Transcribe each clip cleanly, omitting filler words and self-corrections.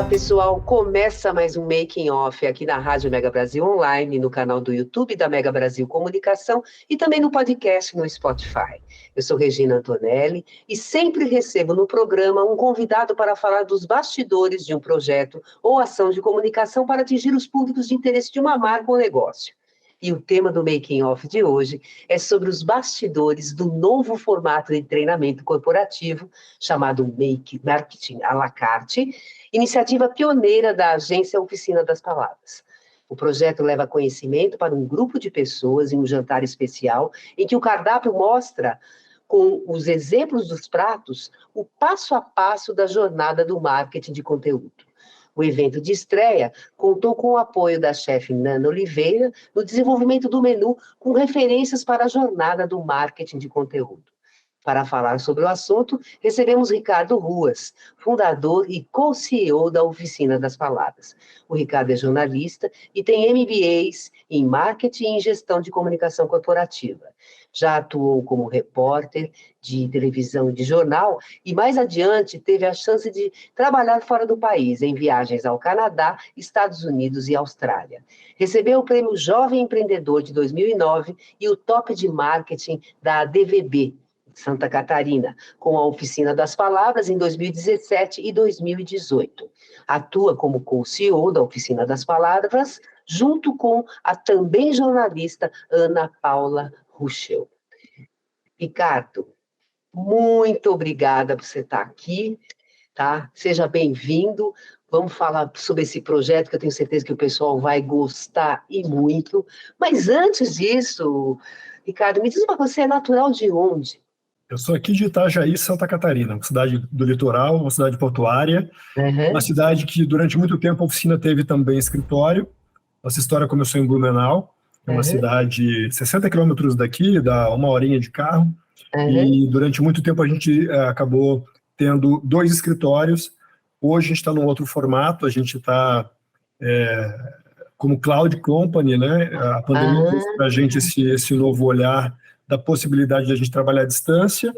pessoal, começa mais um Making Off aqui na Rádio Mega Brasil Online, no canal do YouTube da Mega Brasil Comunicação e também no podcast no Spotify. Eu sou Regina Antonelli e sempre recebo no programa um convidado para falar dos bastidores de um projeto ou ação de comunicação para atingir os públicos de interesse de uma marca ou negócio. E o tema do Making Off de hoje é sobre os bastidores do novo formato de treinamento corporativo chamado Marketing à la carte, iniciativa pioneira da agência Oficina das Palavras. O projeto leva conhecimento para um grupo de pessoas em um jantar especial, em que o cardápio mostra, com os exemplos dos pratos, o passo a passo da jornada do marketing de conteúdo. O evento de estreia contou com o apoio da chefe Nana Oliveira no desenvolvimento do menu com referências para a jornada do marketing de conteúdo. Para falar sobre o assunto, recebemos Ricardo Ruas, fundador e co-CEO da Oficina das Palavras. O Ricardo é jornalista e tem MBAs em Marketing e Gestão de Comunicação Corporativa. Já atuou como repórter de televisão e de jornal e, mais adiante, teve a chance de trabalhar fora do país, em viagens ao Canadá, Estados Unidos e Austrália. Recebeu o Prêmio Jovem Empreendedor de 2009 e o Top de Marketing da ADVB, Santa Catarina, com a Oficina das Palavras em 2017 e 2018. Atua como co-CEO da Oficina das Palavras, junto com a também jornalista Ana Paula Ruschel. Ricardo, muito obrigada por você estar aqui, tá? Seja bem-vindo. Vamos falar sobre esse projeto que eu tenho certeza que o pessoal vai gostar e muito. Mas antes disso, Ricardo, me diz uma coisa, você é natural de onde? Eu sou aqui de Itajaí, Santa Catarina, uma cidade do litoral, uma cidade portuária, uma cidade que durante muito tempo a oficina teve também escritório. Nossa história começou em Blumenau, é uma cidade 60 quilômetros daqui, dá uma horinha de carro, e durante muito tempo a gente acabou tendo 2 escritórios. Hoje a gente está num outro formato, a gente está como Cloud Company, né? A pandemia trouxe para a gente esse novo olhar da possibilidade de a gente trabalhar à distância.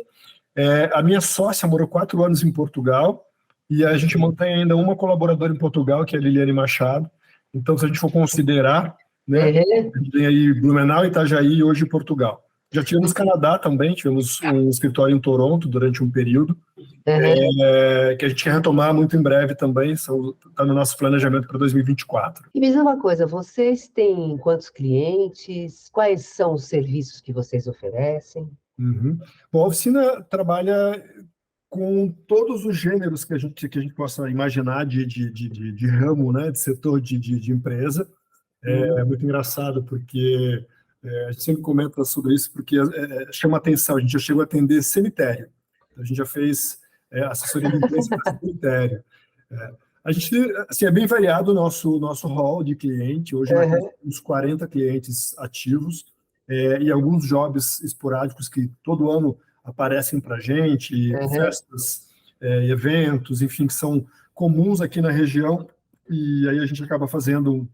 A minha sócia morou 4 anos em Portugal e a gente mantém ainda uma colaboradora em Portugal, que é a Liliane Machado. Então, se a gente for considerar, né, a gente tem aí Blumenau, Itajaí e hoje Portugal. Já tivemos Canadá também, tivemos um escritório em Toronto durante um período, que a gente quer retomar muito em breve também, está no nosso planejamento para 2024. E me diz uma coisa, vocês têm quantos clientes? Quais são os serviços que vocês oferecem? Bom, a oficina trabalha com todos os gêneros que a gente possa imaginar de ramo, né, de setor de empresa. É muito engraçado, porque a gente sempre comenta sobre isso, porque chama atenção, a gente já chegou a atender cemitério. A gente já fez assessoria de imprensa para cemitério. A gente, assim, é bem variado o nosso hall de cliente. Hoje nós temos uns 40 clientes ativos e alguns jobs esporádicos que todo ano aparecem para a gente, festas, eventos, enfim, que são comuns aqui na região, e aí a gente acaba fazendo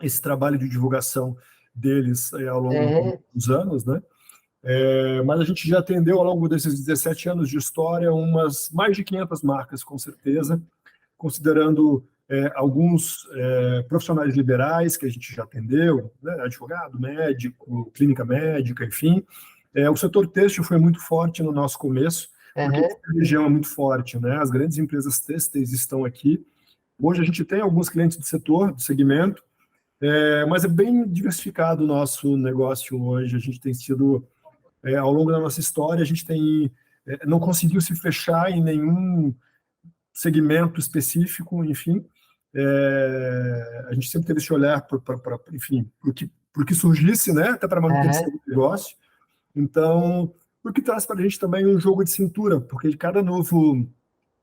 esse trabalho de divulgação deles ao longo dos anos, né? Mas a gente já atendeu ao longo desses 17 anos de história umas mais de 500 marcas, com certeza, considerando alguns profissionais liberais que a gente já atendeu, né? Advogado, médico, clínica médica, enfim. O setor têxtil foi muito forte no nosso começo, porque a região é muito forte, né? As grandes empresas têxteis estão aqui. Hoje a gente tem alguns clientes do setor, do segmento, mas é bem diversificado o nosso negócio hoje. A gente tem sido, ao longo da nossa história, a gente tem não conseguiu se fechar em nenhum segmento específico, enfim. A gente sempre teve esse olhar enfim, para o que surgisse, né? Até para manutenção do negócio. Então, o que traz para a gente também um jogo de cintura, porque de cada novo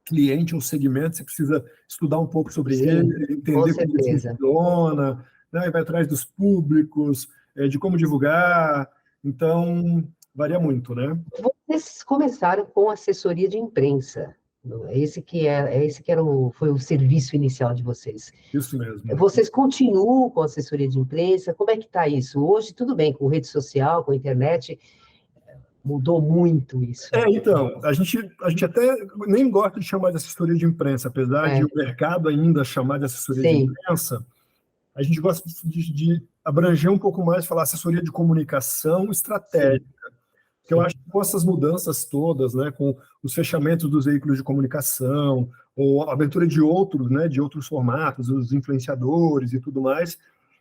cliente, um segmento, você precisa estudar um pouco sobre ele, entender como ele funciona, né? Vai atrás dos públicos, de como divulgar. Então, varia muito, né? Vocês começaram com assessoria de imprensa. Foi o serviço inicial de vocês. Isso mesmo. Vocês continuam com assessoria de imprensa? Como é que está isso? Hoje, tudo bem, com rede social, com internet, Mudou muito isso, né? Então, a gente até nem gosta de chamar de assessoria de imprensa, apesar de É, o mercado ainda chamar de assessoria de sim, imprensa, a gente gosta de abranger um pouco mais, falar assessoria de comunicação sim, estratégica, que eu sim. acho que com essas mudanças todas, né, com os fechamentos dos veículos de comunicação, ou a abertura de outros, né, de outros formatos, os influenciadores e tudo mais,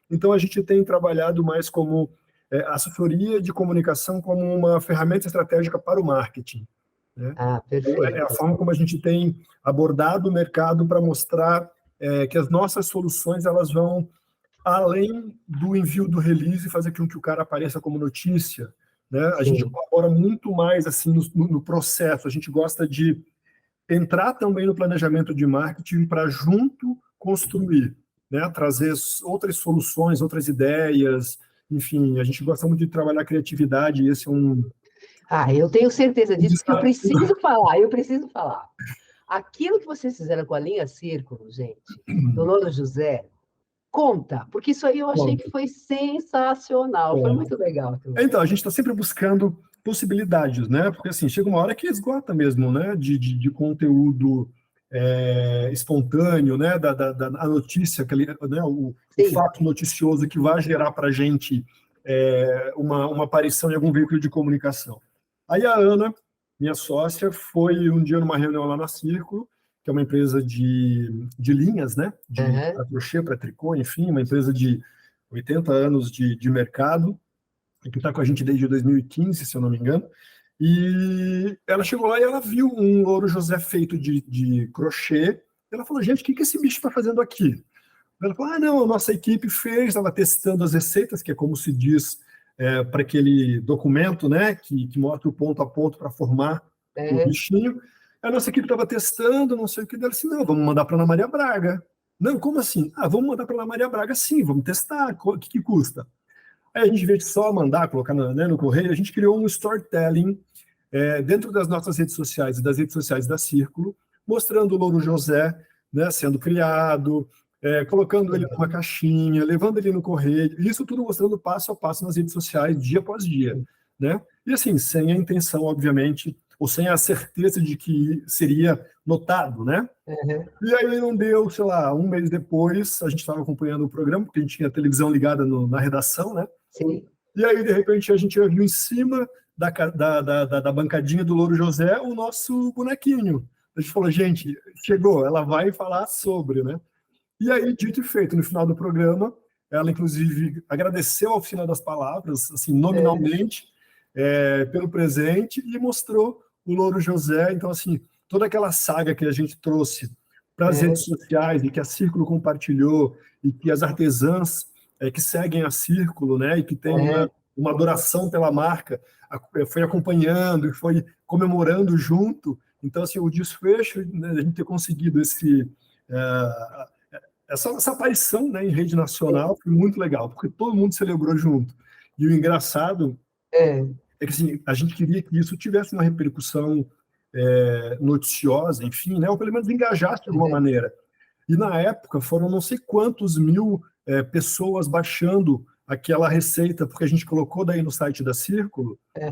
então a gente tem trabalhado mais como assessoria de comunicação como uma ferramenta estratégica para o marketing, né? Ah, Então, é a perfeito. forma como a gente tem abordado o mercado para mostrar que as nossas soluções elas vão além do envio do release e fazer com que o cara apareça como notícia, né? A gente Sim. colabora muito mais assim no processo. A gente gosta de entrar também no planejamento de marketing para junto construir, né? Trazer outras soluções, outras ideias. Enfim, a gente gosta muito de trabalhar a criatividade e esse é Ah, eu tenho certeza um disso, porque desafio. eu preciso falar. Aquilo que vocês fizeram com a linha Círculo, gente, do Louro José, conta, porque isso aí eu achei Bom, que foi sensacional, foi bom. muito legal aquilo lá. Então, a gente está sempre buscando possibilidades, né? Porque assim, chega uma hora que esgota mesmo, né? De conteúdo espontâneo, né? A notícia, aquele, né? O Sim, fato noticioso que vai gerar para a gente uma aparição em algum veículo de comunicação. Aí a Ana, minha sócia, foi um dia numa reunião lá na Círculo, que é uma empresa de linhas, né? aham, Para crochê, para tricô, enfim, uma empresa de 80 anos de mercado que está com a gente desde 2015, se eu não me engano. E ela chegou lá e ela viu um louro José feito de crochê. Ela falou, gente, o que esse bicho está fazendo aqui? Ela falou, não, a nossa equipe fez, estava testando as receitas, que é como se diz para aquele documento, né, que mostra o ponto a ponto para formar o aham. bichinho. A nossa equipe estava testando, não sei o que, dela disse, não, vamos mandar para a Ana Maria Braga. Não, como assim? Ah, vamos mandar para a Ana Maria Braga, sim, vamos testar, o que custa? Aí a gente, em vez de só mandar, colocar no correio, a gente criou um storytelling dentro das nossas redes sociais e das redes sociais da Círculo, mostrando o Louro José, né, sendo criado, colocando ele numa caixinha, levando ele no correio, isso tudo mostrando passo a passo nas redes sociais, dia após dia, né? E assim, sem a intenção, obviamente, ou sem a certeza de que seria notado, né? Aham. E aí não deu, sei lá, um mês depois, a gente estava acompanhando o programa, porque a gente tinha a televisão ligada na redação, né? Sim. E aí, de repente, a gente viu em cima da bancadinha do Louro José o nosso bonequinho. A gente falou, gente, chegou, ela vai falar sobre, né? E aí, dito e feito, no final do programa, ela, inclusive, agradeceu a Oficina das Palavras, assim, É, nominalmente, pelo presente e mostrou o Louro José. Então, assim, toda aquela saga que a gente trouxe para as é, redes sociais e que a Círculo compartilhou e que as artesãs que seguem a Círculo, né, e que tem é. uma adoração pela marca, foi acompanhando e foi comemorando junto. Então, assim, o desfecho, né, a gente ter conseguido essa aparição, né, em rede nacional foi muito legal, porque todo mundo celebrou junto. E o engraçado É, é que assim, a gente queria que isso tivesse uma repercussão noticiosa, enfim, né, ou pelo menos engajasse de alguma é, maneira. E na época foram não sei quantos mil pessoas baixando aquela receita, porque a gente colocou daí no site da Círculo, é,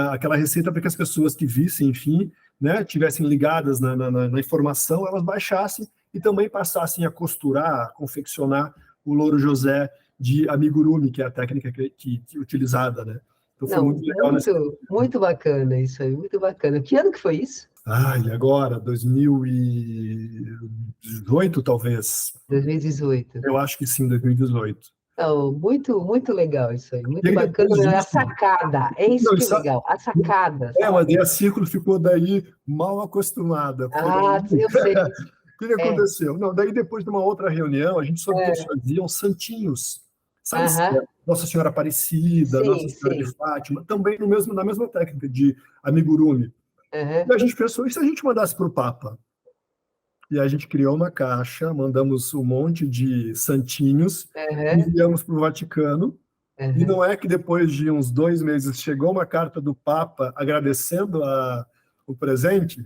aquela receita para que as pessoas que vissem, enfim, né, tivessem ligadas na informação, elas baixassem e também passassem a costurar, a confeccionar o Louro José de amigurumi, que é a técnica que utilizada, né? Então foi não, muito legal nesse. muito bacana isso aí, muito bacana. Que ano que foi isso? E agora, 2018, talvez. 2018. Eu acho que sim, 2018. Não, muito legal isso aí, E muito aí depois bacana. A disso, sacada, é isso não, que é legal, a sacada, mas sabe? daí a Círculo ficou daí mal acostumada, porque daí Ah, eu sei. o que É, aconteceu? Não, daí depois de uma outra reunião, a gente soube que eles é, faziam santinhos. Sabe, aham, Nossa Senhora Aparecida, Nossa sim, Senhora de sim. Fátima, também na mesma técnica de amigurumi. Aham, E a gente pensou, e se a gente mandasse para o Papa? E a gente criou uma caixa, mandamos um monte de santinhos, aham, enviamos para o Vaticano, e aham. não é que depois de uns 2 meses chegou uma carta do Papa agradecendo o presente?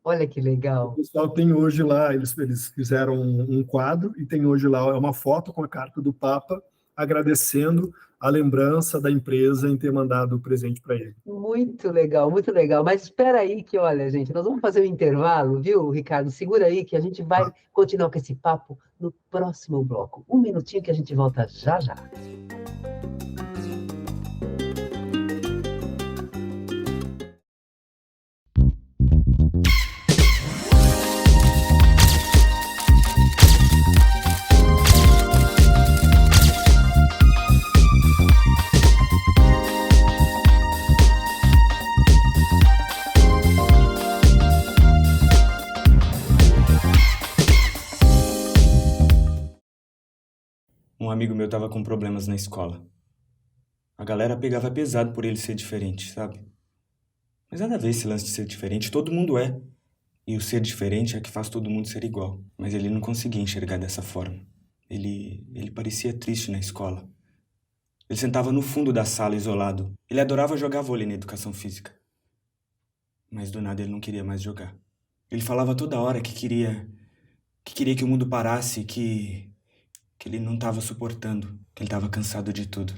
Olha que O legal. pessoal tem hoje lá, eles fizeram um quadro e tem hoje lá uma foto com a carta do Papa agradecendo a lembrança da empresa em ter mandado o presente para ele. Muito legal, muito legal. Mas espera aí que, olha, gente, nós vamos fazer um intervalo, viu, Ricardo? Segura aí que a gente vai continuar com esse papo no próximo bloco. Um minutinho que a gente volta já já. Um amigo meu tava com problemas na escola. A galera pegava pesado por ele ser diferente, sabe? Mas nada a ver esse lance de ser diferente, todo mundo é. E o ser diferente é que faz todo mundo ser igual. Mas ele não conseguia enxergar dessa forma. Ele parecia triste na escola. Ele sentava no fundo da sala, isolado. Ele adorava jogar vôlei na educação física. Mas do nada ele não queria mais jogar. Ele falava toda hora que queria que o mundo parasse, que ele não estava suportando, que ele estava cansado de tudo.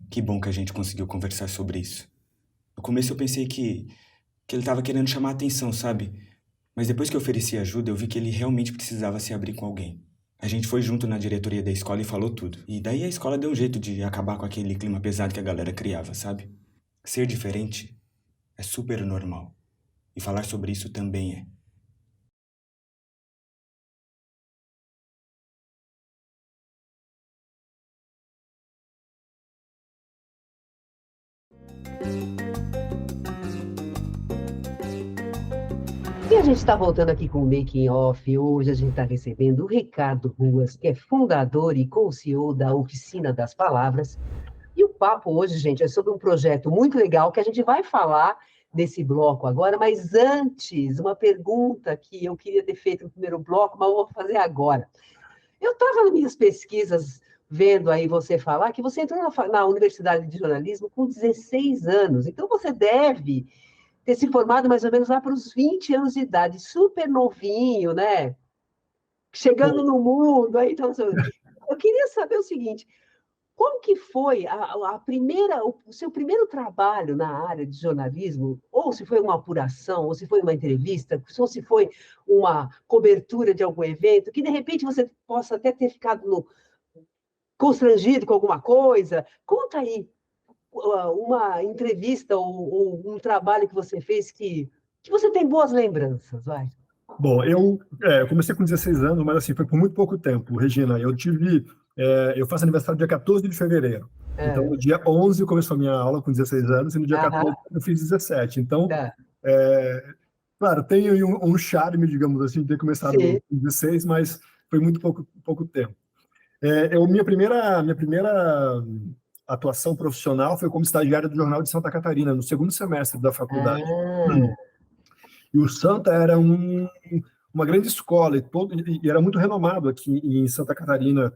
Que bom que a gente conseguiu conversar sobre isso. No começo eu pensei que ele estava querendo chamar a atenção, sabe? Mas depois que eu ofereci ajuda, eu vi que ele realmente precisava se abrir com alguém. A gente foi junto na diretoria da escola e falou tudo. E daí a escola deu um jeito de acabar com aquele clima pesado que a galera criava, sabe? Ser diferente é super normal. E falar sobre isso também é. E a gente está voltando aqui com o Making Off. Hoje a gente está recebendo o Ricardo Ruas, que é fundador e co-CEO da Oficina das Palavras. E o papo hoje, gente, é sobre um projeto muito legal que a gente vai falar nesse bloco agora, mas antes, uma pergunta que eu queria ter feito no primeiro bloco, mas eu vou fazer agora. Eu estava nas minhas pesquisas vendo aí você falar que você entrou na Universidade de Jornalismo com 16 anos, então você deve ter se formado mais ou menos lá para os 20 anos de idade, super novinho, né? Chegando no mundo. Aí, então, eu queria saber o seguinte, como que foi o seu primeiro trabalho na área de jornalismo? Ou se foi uma apuração, ou se foi uma entrevista, ou se foi uma cobertura de algum evento, que de repente você possa até ter ficado constrangido com alguma coisa. Conta aí uma entrevista ou um trabalho que você fez que você tem boas lembranças, vai. Bom, eu comecei com 16 anos, mas assim, foi por muito pouco tempo, Regina. Eu faço aniversário dia 14 de fevereiro. Então, no dia 11 começou a minha aula com 16 anos, e no dia 14 eu fiz 17. Então, claro, tem um charme, digamos assim, de ter começado com 16, mas foi muito pouco tempo. Minha primeira atuação profissional foi como estagiário do Jornal de Santa Catarina, no segundo semestre da faculdade. E o Santa era uma grande escola, e era muito renomado aqui em Santa Catarina,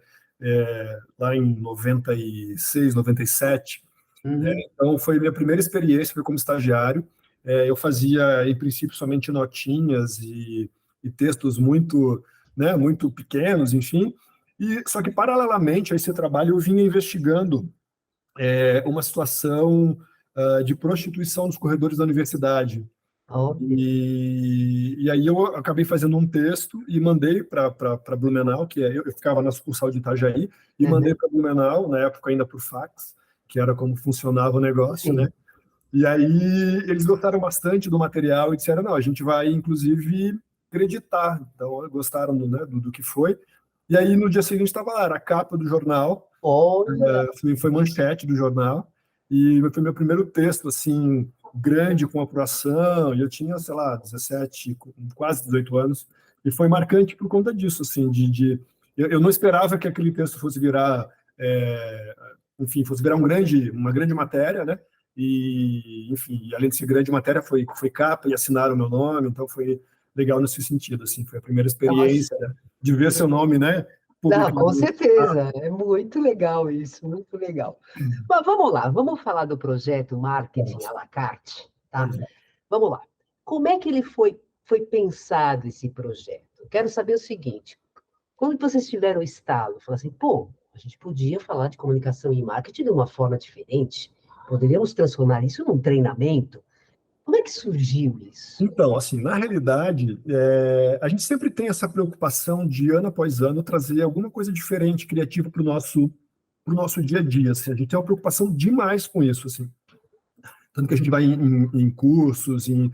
lá em 96, 97. Então, foi minha primeira experiência, foi como estagiário. Eu fazia, em princípio, somente notinhas e textos muito, né, muito pequenos, enfim. Só que, paralelamente a esse trabalho, eu vinha investigando uma situação de prostituição nos corredores da universidade. E aí eu acabei fazendo um texto e mandei para Blumenau, que eu ficava na sucursal de Itajaí, e mandei para Blumenau, na época ainda por fax, que era como funcionava o negócio, né? E aí eles gostaram bastante do material e disseram, não, a gente vai, inclusive, acreditar. Então, gostaram do que foi. E aí, no dia seguinte, estava lá, era a capa do jornal, foi manchete do jornal, e foi meu primeiro texto, assim, grande, com apuração, e eu tinha, sei lá, 17, quase 18 anos, e foi marcante por conta disso, assim, eu não esperava que aquele texto fosse virar, enfim, fosse virar uma grande matéria, né? E, enfim, além de ser grande matéria, foi capa e assinaram o meu nome, então foi legal nesse sentido, assim, foi a primeira experiência de ver seu nome, né? Não, com certeza, é muito legal isso, muito legal. Mas vamos lá, vamos falar do projeto Marketing à la carte, tá? Vamos lá. Como é que ele foi pensado, esse projeto? Eu quero saber o seguinte, quando vocês tiveram o estalo, falaram assim, pô, A gente podia falar de comunicação e marketing de uma forma diferente. Poderíamos transformar isso num treinamento. Como é que surgiu isso? Então, assim, na realidade, a gente sempre tem essa preocupação de, ano após ano, trazer alguma coisa diferente, criativa para o nosso dia a dia. Assim. A gente tem uma preocupação demais com isso. Assim. Tanto que a gente vai em cursos, em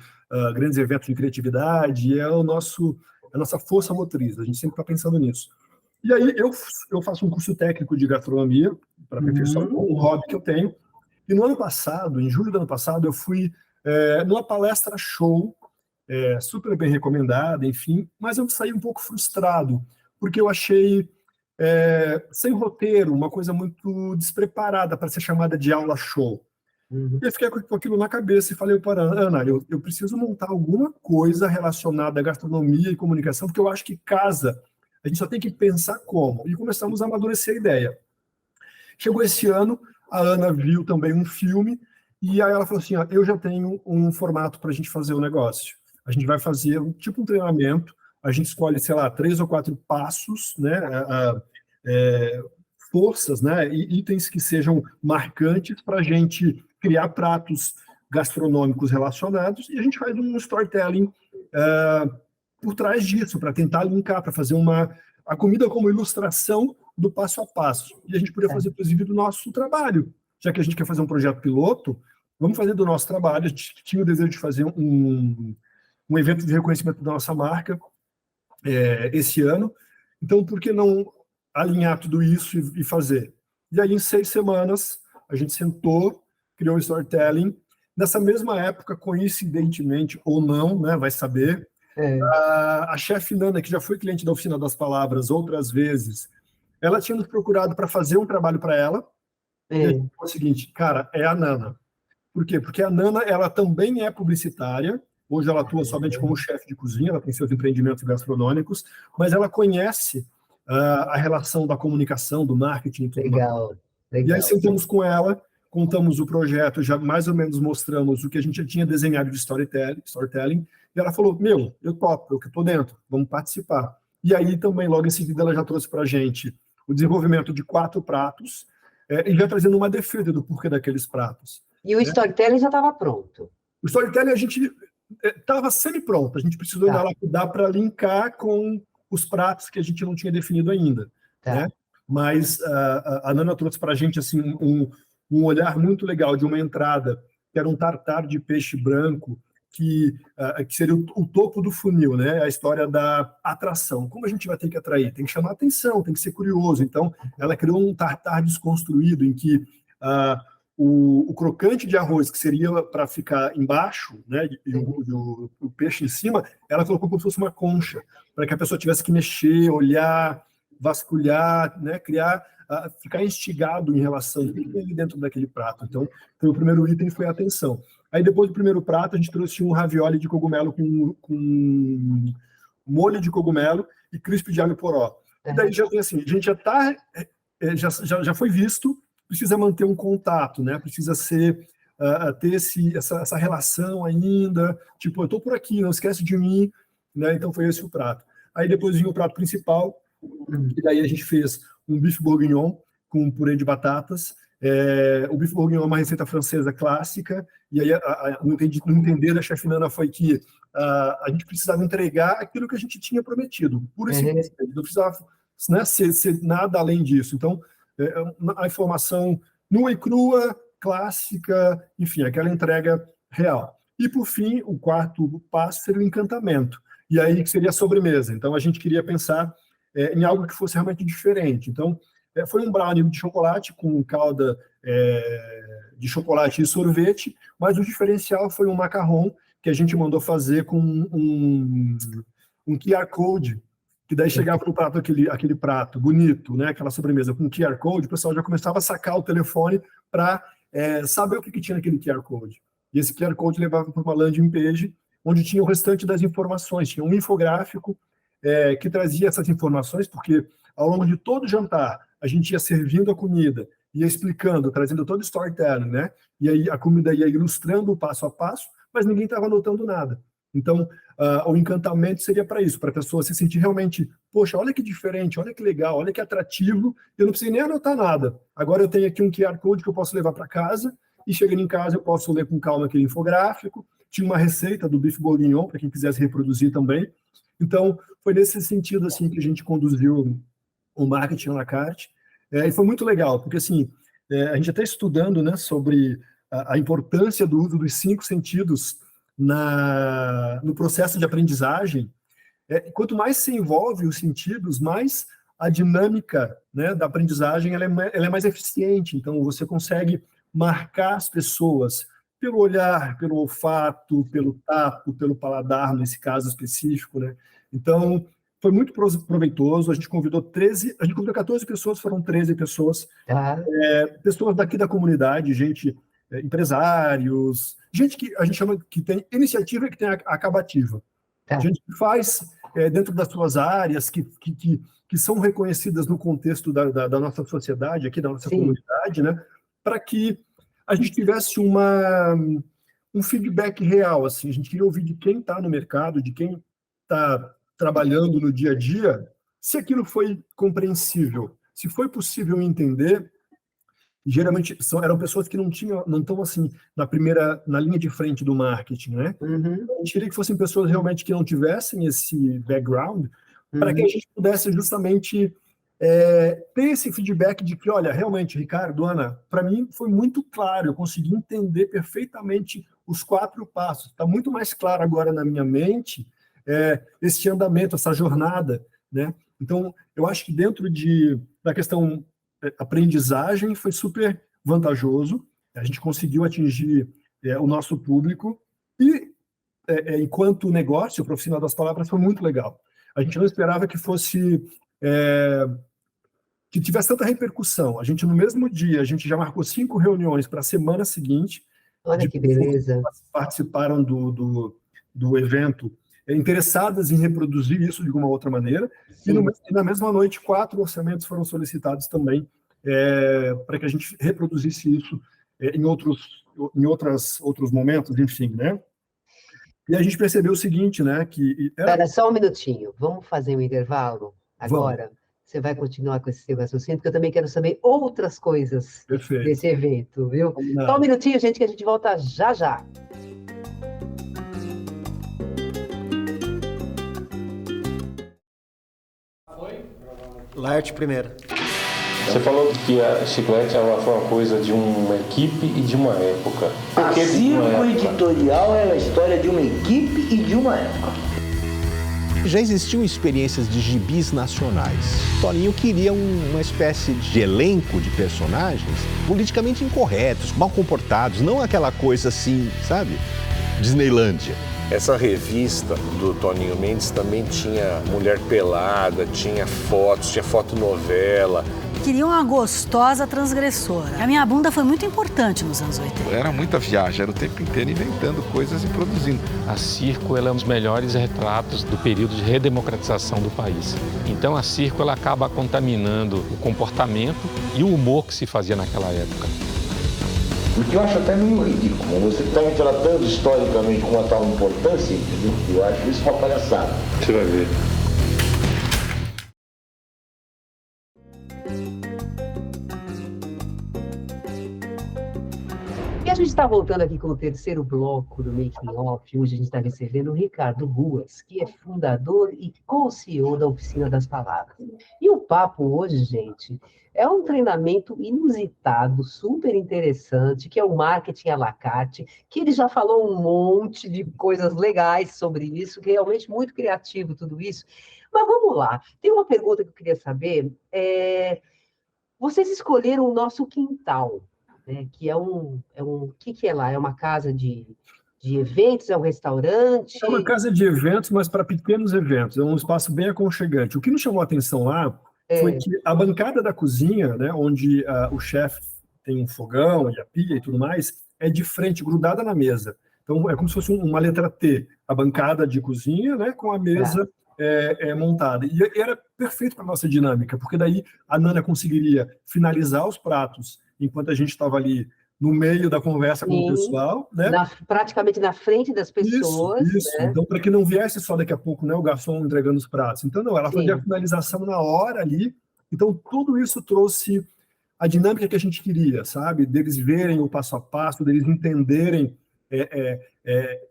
grandes eventos de criatividade, a nossa força motriz. A gente sempre está pensando nisso. E aí eu faço um curso técnico de gastronomia, para aperfeiçoar um hobby que eu tenho. E no ano passado, em julho do ano passado, eu fui numa palestra show, super bem recomendada, enfim, mas eu saí um pouco frustrado, porque eu achei sem roteiro, uma coisa muito despreparada para ser chamada de aula show. E eu fiquei com aquilo na cabeça e falei para a Ana, eu preciso montar alguma coisa relacionada à gastronomia e comunicação, porque eu acho que casa, a gente só tem que pensar como. E começamos a amadurecer a ideia. Chegou esse ano, a Ana viu também um filme, e aí ela falou assim, ó, eu já tenho um formato para a gente fazer o negócio. A gente vai fazer um treinamento, a gente escolhe, sei lá, 3 ou 4 passos, né, forças, né, e itens que sejam marcantes para a gente criar pratos gastronômicos relacionados, e a gente faz um storytelling por trás disso, para tentar linkar, para fazer a comida como ilustração do passo a passo. E a gente poderia fazer, inclusive, do nosso trabalho. Já que a gente quer fazer um projeto piloto, vamos fazer do nosso trabalho. A gente tinha o desejo de fazer um evento de reconhecimento da nossa marca esse ano. Então, por que não alinhar tudo isso e fazer? E aí, em 6 semanas, a gente sentou, criou o storytelling. Nessa mesma época, coincidentemente ou não, né, vai saber, a chefe Nana, que já foi cliente da Oficina das Palavras outras vezes, ela tinha nos procurado para fazer um trabalho para ela. E a gente falou o seguinte, cara, é a Nana. Por quê? Porque a Nana, ela também é publicitária. Hoje ela atua somente como chefe de cozinha, ela tem seus empreendimentos gastronômicos, mas ela conhece a relação da comunicação, do marketing e tudo mais. Legal. E aí sentamos com ela, contamos o projeto, já mais ou menos mostramos o que a gente já tinha desenhado de storytelling, e ela falou, eu topo, eu estou dentro, vamos participar. E aí também, logo em seguida, ela já trouxe para a gente o desenvolvimento de 4 pratos, e já trazendo uma defesa do porquê daqueles pratos. E o storytelling já estava pronto? O storytelling a gente estava semi-pronto, a gente precisou ainda lapidar para linkar com os pratos que a gente não tinha definido ainda. Né? Mas a Nana trouxe para a gente assim, um olhar muito legal de uma entrada, que era um tartar de peixe branco, que seria o topo do funil, né? A história da atração. Como a gente vai ter que atrair? Tem que chamar atenção, tem que ser curioso. Então, ela criou um tartar desconstruído, em que o crocante de arroz, que seria para ficar embaixo, né, e o peixe em cima, ela colocou como se fosse uma concha, para que a pessoa tivesse que mexer, olhar, vasculhar, né, ficar instigado em relação ao que tem ali dentro daquele prato. Então, o primeiro item foi a atenção. Aí, depois do primeiro prato, a gente trouxe um ravioli de cogumelo com molho de cogumelo e crisp de alho poró. E daí já tem assim, a gente já foi visto, precisa manter um contato, né? Precisa ter essa relação ainda, tipo, eu estou por aqui, não esquece de mim, né? Então foi esse o prato. Aí depois vinha o prato principal, e daí a gente fez um bife bourguignon com purê de batatas. O bife bourguignon é uma receita francesa clássica, e aí no entender da chefe Nana foi que a gente precisava entregar aquilo que a gente tinha prometido, puro e simples, não precisava, né, ser nada além disso. Então, a informação nua e crua, clássica, enfim, aquela entrega real. E, por fim, o quarto passo seria o encantamento, e aí que seria a sobremesa. Então, a gente queria pensar em algo que fosse realmente diferente. Então, foi um brownie de chocolate com calda de chocolate e sorvete, mas o diferencial foi um macarrão que a gente mandou fazer com um QR Code, que daí chegava no prato aquele prato bonito, né, aquela sobremesa com QR Code, o pessoal já começava a sacar o telefone para saber o que tinha naquele QR Code. E esse QR Code levava para uma landing page, onde tinha o restante das informações, tinha um infográfico que trazia essas informações, porque ao longo de todo o jantar, a gente ia servindo a comida, ia explicando, trazendo todo o storytelling, né? E aí a comida ia ilustrando o passo a passo, mas ninguém estava anotando nada. Então, o encantamento seria para isso, para a pessoa se sentir realmente, poxa, olha que diferente, olha que legal, olha que atrativo, eu não preciso nem anotar nada. Agora eu tenho aqui um QR Code que eu posso levar para casa, e chegando em casa eu posso ler com calma aquele infográfico. Tinha uma receita do bife bourguignon, para quem quisesse reproduzir também. Então, foi nesse sentido assim, que a gente conduziu o marketing à la carte. E foi muito legal, porque assim, a gente até estudando, né, sobre a importância do uso dos 5 sentidos no processo de aprendizagem. Quanto mais se envolve os sentidos, mais a dinâmica, né, da aprendizagem ela é mais eficiente. Então, você consegue marcar as pessoas pelo olhar, pelo olfato, pelo tato, pelo paladar, nesse caso específico, né? Então, foi muito proveitoso. A gente convidou 14 pessoas, foram 13 pessoas, pessoas daqui da comunidade, gente, empresários, gente que a gente chama que tem iniciativa e que tem acabativa. Gente que faz dentro das suas áreas, que são reconhecidas no contexto da nossa sociedade, aqui da nossa comunidade, né? Para que a gente tivesse um feedback real, assim. A gente queria ouvir de quem está no mercado, de quem está trabalhando no dia a dia, se aquilo foi compreensível, se foi possível entender. Geralmente eram pessoas que não estão assim na linha de frente do marketing, né? A gente queria que fossem pessoas realmente que não tivessem esse background, para que a gente pudesse justamente ter esse feedback de que, olha, realmente, Ricardo, Ana, para mim foi muito claro, eu consegui entender perfeitamente os 4 passos. Está muito mais claro agora na minha mente esse andamento, essa jornada, né? Então, eu acho que dentro da questão aprendizagem foi super vantajoso, a gente conseguiu atingir o nosso público e, enquanto negócio, para o final das palavras, foi muito legal. A gente não esperava que fosse... que tivesse tanta repercussão. A gente, no mesmo dia, a gente já marcou 5 reuniões para a semana seguinte. Olha que beleza. Participaram do evento, interessadas em reproduzir isso de alguma outra maneira. E na mesma noite, 4 orçamentos foram solicitados também para que a gente reproduzisse isso em outros momentos, enfim, né? E a gente percebeu o seguinte, né? Espera só um minutinho. Vamos fazer um intervalo agora? Vamos. Você vai continuar com esse seu raciocínio, porque eu também quero saber outras coisas desse evento, viu? Só um minutinho, gente, que a gente volta já já. Laerte primeiro. Você falou que a Chiclete foi uma coisa de uma equipe e de uma época. A Circo Editorial é a história de uma equipe e de uma época. Já existiam experiências de gibis nacionais. Toninho queria uma espécie de elenco de personagens politicamente incorretos, mal comportados, não aquela coisa assim, sabe? Disneylândia. Essa revista do Toninho Mendes também tinha mulher pelada, tinha fotos, tinha fotonovela. Queria uma gostosa transgressora. A minha bunda foi muito importante nos anos 80. Era muita viagem, era o tempo inteiro inventando coisas e produzindo. A Circo ela é um dos melhores retratos do período de redemocratização do país. Então a Circo ela acaba contaminando o comportamento e o humor que se fazia naquela época. O que eu acho até meio ridículo. Você está me tratando historicamente com uma tal importância, entendeu? Eu acho isso uma palhaçada. Você vai ver. E a gente está voltando aqui com o terceiro bloco do Making Off. Hoje a gente está recebendo o Ricardo Ruas, que é fundador e co-CEO da Oficina das Palavras. E o papo hoje, gente, é um treinamento inusitado, super interessante, que é o marketing à la carte, que ele já falou um monte de coisas legais sobre isso, que é realmente muito criativo tudo isso. Mas vamos lá, tem uma pergunta que eu queria saber. Vocês escolheram o nosso quintal, né, que que é lá? É uma casa de eventos? É um restaurante? É uma casa de eventos, mas para pequenos eventos. É um espaço bem aconchegante. O que nos chamou a atenção lá foi que a bancada da cozinha, né, onde o chefe tem um fogão e a pia e tudo mais, é de frente, grudada na mesa. Então, é como se fosse uma letra T, a bancada de cozinha, né, com a mesa montada. E era perfeito para a nossa dinâmica, porque daí a Nana conseguiria finalizar os pratos enquanto a gente estava ali no meio da conversa com o pessoal, né? Praticamente na frente das pessoas. Isso. Né? Então, para que não viesse só daqui a pouco, né, o garçom entregando os pratos. Então, não, ela fazia a finalização na hora ali. Então, tudo isso trouxe a dinâmica que a gente queria, sabe? Deles verem o passo a passo, deles entenderem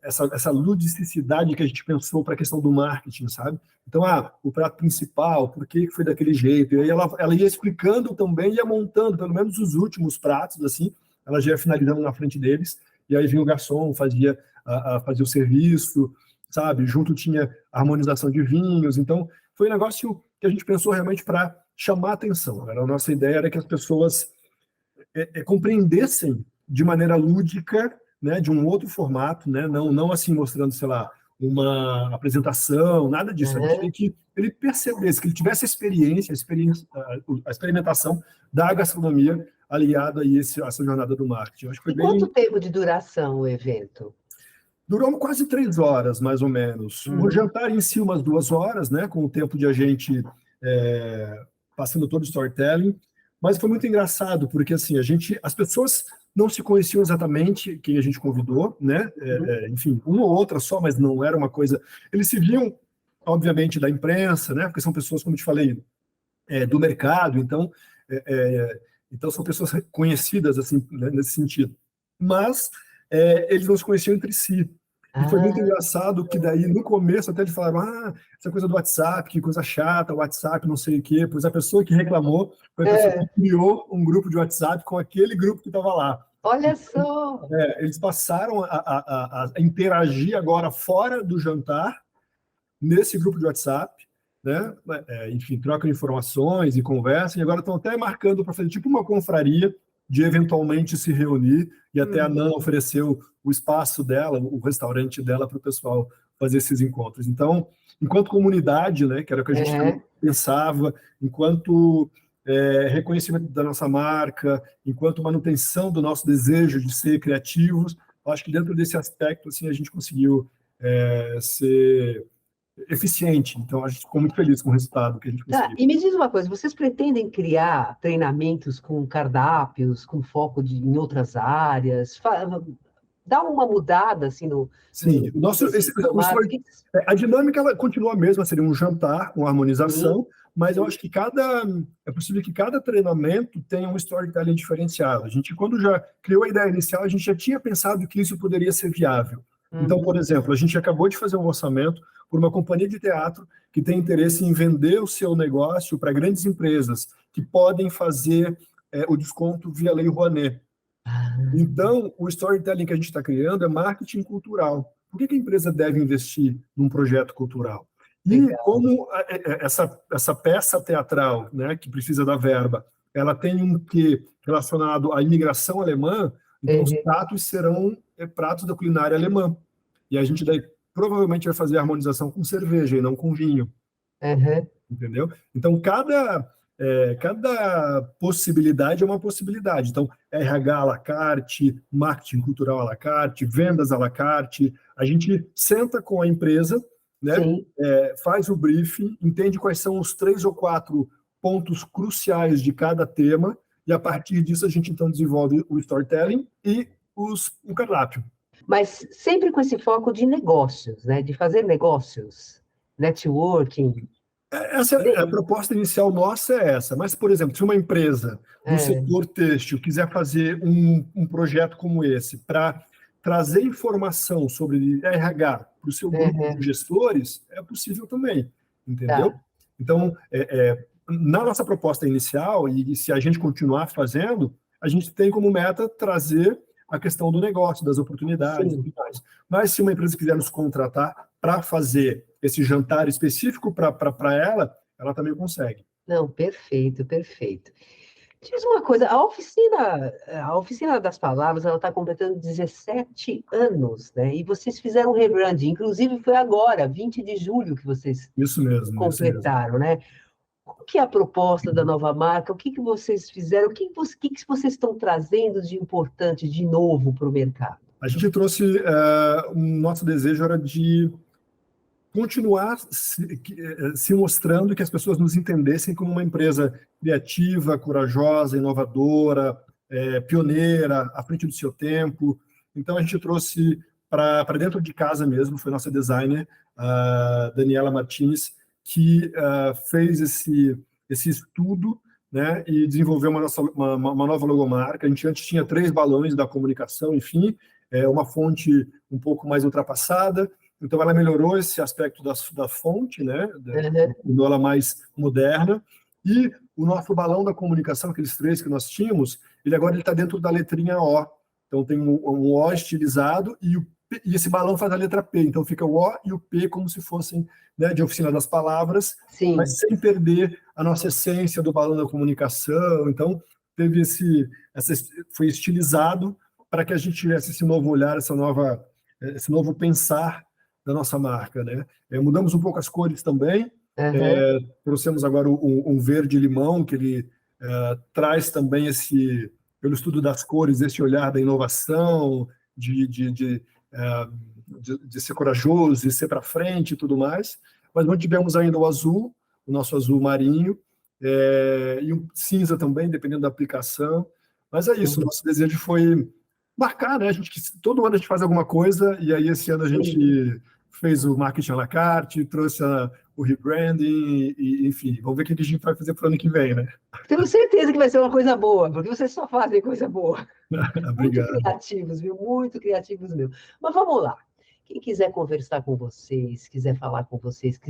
essa ludicidade que a gente pensou para a questão do marketing, sabe? Então, o prato principal, por que foi daquele jeito? E aí ela ia explicando também, ia montando, pelo menos os últimos pratos, assim, ela já ia finalizando na frente deles, e aí vinha o garçom, fazia o serviço, sabe? Junto tinha a harmonização de vinhos. Então, foi um negócio que a gente pensou realmente para chamar a atenção. A nossa ideia era que as pessoas compreendessem de maneira lúdica, né, de um outro formato, né, não assim mostrando, sei lá, uma apresentação, nada disso. A gente queria que ele percebesse, que ele tivesse a experimentação da gastronomia aliada a essa jornada do marketing. Acho que foi quanto tempo de duração o evento? Durou quase 3 horas, mais ou menos. O jantar em si, umas 2 horas, né, com o tempo de a gente passando todo o storytelling. Mas foi muito engraçado, porque assim, as pessoas não se conheciam exatamente quem a gente convidou, né? Enfim, uma ou outra só, mas não era uma coisa... Eles se viam, obviamente, da imprensa, né? Porque são pessoas, como eu te falei, do mercado, então são pessoas conhecidas, assim, né, nesse sentido. Mas eles não se conheciam entre si. E foi muito engraçado que daí, no começo, até eles falaram, essa coisa do WhatsApp, que coisa chata, WhatsApp, não sei o quê. Pois a pessoa que reclamou foi a pessoa que criou um grupo de WhatsApp com aquele grupo que estava lá. Olha só! Eles passaram a interagir agora fora do jantar, nesse grupo de WhatsApp, né? Enfim, trocam informações e conversam, e agora estão até marcando para fazer tipo uma confraria, de eventualmente se reunir, e até a Nana ofereceu o espaço dela, o restaurante dela, para o pessoal fazer esses encontros. Então, enquanto comunidade, né, que era o que a gente pensava, enquanto reconhecimento da nossa marca, enquanto manutenção do nosso desejo de ser criativos, acho que dentro desse aspecto assim, a gente conseguiu ser eficiente. Então, a gente ficou muito feliz com o resultado que a gente conseguiu. E me diz uma coisa, vocês pretendem criar treinamentos com cardápios, com foco em outras áreas? Dá uma mudada, assim, no... Sim, a dinâmica ela continua a mesma, seria um jantar com harmonização, mas eu acho que é possível que cada treinamento tenha um storytelling diferenciado. A gente, quando já criou a ideia inicial, a gente já tinha pensado que isso poderia ser viável. Então, por exemplo, a gente acabou de fazer um orçamento por uma companhia de teatro que tem interesse em vender o seu negócio para grandes empresas que podem fazer o desconto via Lei Rouanet. Então, o storytelling que a gente está criando é marketing cultural. Por que a empresa deve investir num projeto cultural? E como essa peça teatral, né, que precisa da verba, ela tem um quê relacionado à imigração alemã, então os pratos serão pratos da culinária alemã. E a gente daí provavelmente vai fazer a harmonização com cerveja e não com vinho. Entendeu? Então, cada possibilidade é uma possibilidade. Então, RH à la carte, marketing cultural à la carte, vendas à la carte. A gente senta com a empresa, né? Faz o briefing, entende quais são os 3 ou 4 pontos cruciais de cada tema, e a partir disso a gente então desenvolve o storytelling e o cardápio. Mas sempre com esse foco de negócios, né? De fazer negócios, networking. A proposta inicial nossa é essa, mas, por exemplo, se uma empresa do setor têxtil quiser fazer um projeto como esse para trazer informação sobre RH para o seu grupo de gestores, é possível também, entendeu? Então, na nossa proposta inicial, e se a gente continuar fazendo, a gente tem como meta trazer a questão do negócio, das oportunidades. Mas se uma empresa quiser nos contratar para fazer esse jantar específico para ela também consegue. Não, perfeito, perfeito. Diz uma coisa, a oficina das palavras, ela está completando 17 anos, né? E vocês fizeram um rebranding, inclusive foi agora, 20 de julho, que vocês completaram, né? Qual que é a proposta da nova marca? O que vocês fizeram? O que vocês estão trazendo de importante, de novo para o mercado? A gente trouxe, o nosso desejo era de continuar se mostrando, que as pessoas nos entendessem como uma empresa criativa, corajosa, inovadora, pioneira, à frente do seu tempo. Então, a gente trouxe para dentro de casa mesmo, foi nossa designer, a Daniela Martins, que fez esse estudo, né, e desenvolveu uma nova logomarca. A gente antes tinha 3 balões da comunicação, enfim, uma fonte um pouco mais ultrapassada. Então, ela melhorou esse aspecto da fonte, né, tornou ela mais moderna. E o nosso balão da comunicação, aqueles 3 que nós tínhamos, ele agora está dentro da letrinha O. Então, tem um O estilizado e esse balão faz a letra P. Então, fica o O e o P como se fossem, né, de oficina das palavras, Sim. Mas sem perder a nossa essência do balão da comunicação. Então, teve foi estilizado para que a gente tivesse esse novo olhar, esse novo pensar da nossa marca, né? Mudamos um pouco as cores também. Trouxemos agora um verde-limão, que ele traz também pelo estudo das cores, esse olhar da inovação, de ser corajoso, de ser para frente e tudo mais. Mas mantivemos ainda o azul, o nosso azul marinho, e o cinza também, dependendo da aplicação. Mas é isso, o nosso desejo foi marcar, né? Todo ano a gente faz alguma coisa, e aí esse ano a gente fez o marketing à la carte, trouxe o rebranding, e enfim, vamos ver o que a gente vai fazer para o ano que vem, né? Tenho certeza que vai ser uma coisa boa, porque vocês só fazem coisa boa. Obrigado. Muito criativos, viu? Muito criativos mesmo. Mas vamos lá. Quem quiser conversar com vocês, quiser falar com vocês,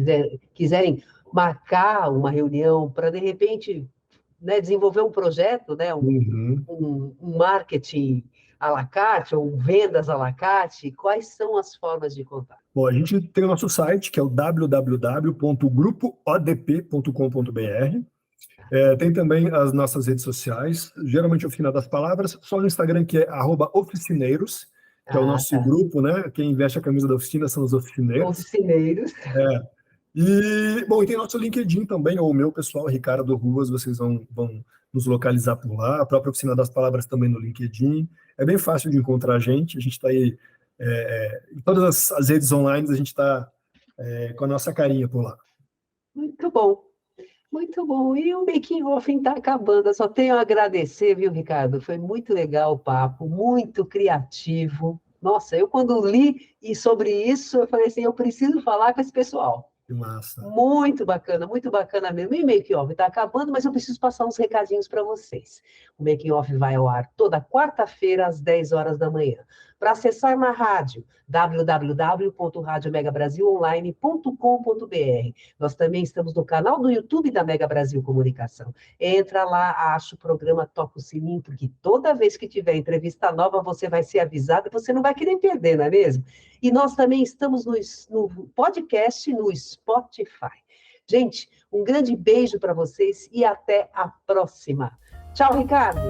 quiserem marcar uma reunião para, de repente, né, desenvolver um projeto, né, um marketing à la carte, ou vendas à la carte, quais são as formas de contato? Bom, a gente tem o nosso site, que é o www.grupoodp.com.br. Tem também as nossas redes sociais, geralmente Oficina das Palavras, só no Instagram, que é @oficineiros, que é o nosso grupo, né? Quem veste a camisa da oficina são os oficineiros. Oficineiros. E tem nosso LinkedIn também, ou o meu pessoal, Ricardo Ruas, vocês vão nos localizar por lá. A própria Oficina das Palavras também no LinkedIn. É bem fácil de encontrar a gente está aí em todas as redes online, a gente está com a nossa carinha por lá. Muito bom. Muito bom. E o Making Off está acabando. Eu só tenho a agradecer, viu, Ricardo? Foi muito legal o papo, muito criativo. Nossa, eu quando li sobre isso, eu falei assim, eu preciso falar com esse pessoal. Que massa. Muito bacana mesmo. E o Making Off está acabando, mas eu preciso passar uns recadinhos para vocês. O Making Off vai ao ar toda quarta-feira, às 10 horas da manhã. Para acessar na rádio, www.radiomegabrasilonline.com.br. Nós também estamos no canal do YouTube da Mega Brasil Comunicação. Entra lá, acha o programa, toca o sininho, porque toda vez que tiver entrevista nova, você vai ser avisado e você não vai querer perder, não é mesmo? E nós também estamos no podcast no Spotify. Gente, um grande beijo para vocês e até a próxima. Tchau, Ricardo.